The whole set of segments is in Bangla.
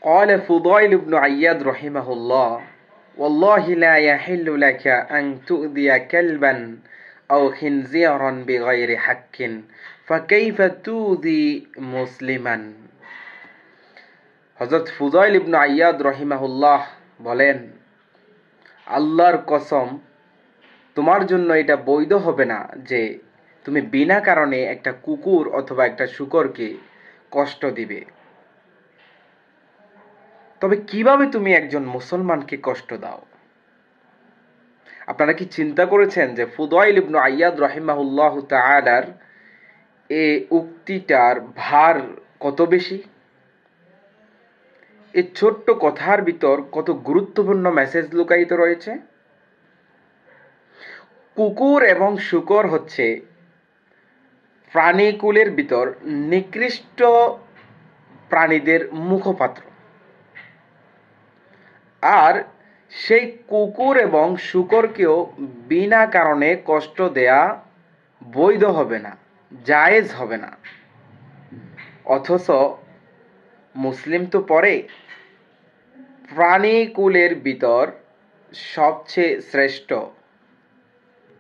قال فضيل بن عياض رحمه الله والله لا يحل لك أن تؤذي كلبا أو خنزيرا بغير حق فكيف تؤذي مسلما হযরত ফুদাইল ইবনে আইয়াদ রাহিমাহুল্লাহ বলেন, আল্লাহর কসম, তোমার জন্য এটা বৈধ হবে না যে তুমি বিনা কারণে একটা কুকুর অথবা একটা শূকরকে কষ্ট দিবে। তবে কিভাবে তুমি একজন মুসলমানকে কষ্ট দাও? আপনারা কি চিন্তা করেছেন যে ফুদাইল ইবনে আইয়াদ রাহিমাহুল্লাহু তাআলার এই উক্তিটার ভার কত বেশি? এই ছোট্ট কথার ভিতর কত গুরুত্বপূর্ণ মেসেজ লুকায়িত রয়েছে। কুকুর এবং শূকর হচ্ছে প্রাণীকুলের ভিতর নিকৃষ্ট প্রাণীদের মুখপাত্র। আর সেই কুকুর এবং শূকরকেও বিনা কারণে কষ্ট দেয়া বৈধ হবে না, জায়েজ হবে না। অথচ মুসলিম তো পরে প্রাণীকুলের ভিতর সবচেয়ে শ্রেষ্ঠ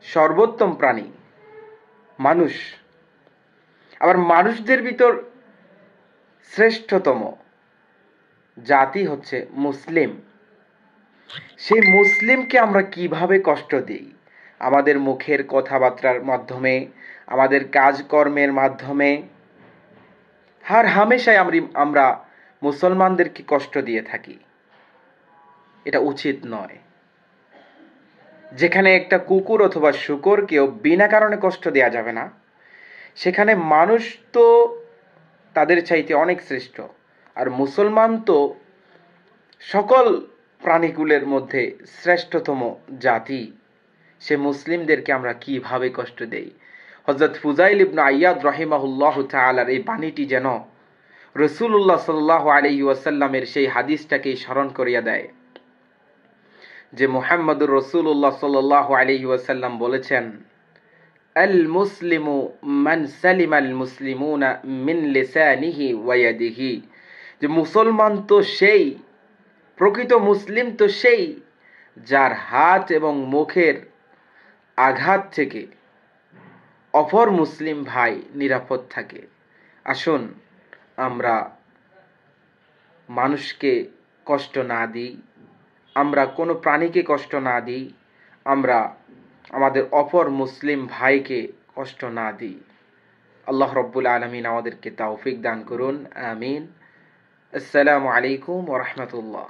সর্বোত্তম প্রাণী মানুষ, আবার মানুষদের ভিতর শ্রেষ্ঠতম জাতি হচ্ছে মুসলিম। সেই মুসলিমকে আমরা কিভাবে কষ্ট দিই? আমাদের মুখের কথাবার্তার মাধ্যমে, আমাদের কাজকর্মের মাধ্যমে, হার হামেশাই আমরা মুসলমানদেরকে কষ্ট দিয়ে থাকি। এটা উচিত নয়। যেখানে একটা কুকুর অথবা শূকরকেও বিনা কারণে কষ্ট দেওয়া যাবে না, সেখানে মানুষ তো তাদের চাইতে অনেক শ্রেষ্ঠ। আর মুসলমান তো সকল প্রাণীকুলের মধ্যে শ্রেষ্ঠতম জাতি। সে মুসলিমদেরকে আমরা কিভাবে কষ্ট দেই? হযরত ফুদাইল ইবনে আইয়াদ রাহিমাহুল্লাহু তাআলার এই বাণীটি যেন রাসূলুল্লাহ সাল্লাল্লাহু আলাইহি ওয়াসাল্লামের সেই হাদিসটাকে স্মরণ করিয়ে দেয় যে মুহাম্মদুর রাসূলুল্লাহ সাল্লাল্লাহু আলাইহি ওয়াসাল্লাম বলেছেন, আল মুসলিমু মান সালিমাল মুসলিমুনা মিন লিসানিহি ওয়া ইয়াদিহি, যে মুসলমান তো সেই, প্রকৃত মুসলিম তো সেই যার হাত এবং মুখের আঘাত থেকে অপর মুসলিম ভাই নিরাপদ থাকে। আসুন আমরা মানুষকে কষ্ট না দিই, আমরা কোনো প্রাণীকে কষ্ট না দিই, আমরা আমাদের অপর মুসলিম ভাইকে কষ্ট না দিই। আল্লাহ রব্বুল আলামিন আমাদেরকে তৌফিক দান করুন, আমিন। আসসালামু আলাইকুম ওয়া রাহমাতুল্লাহ।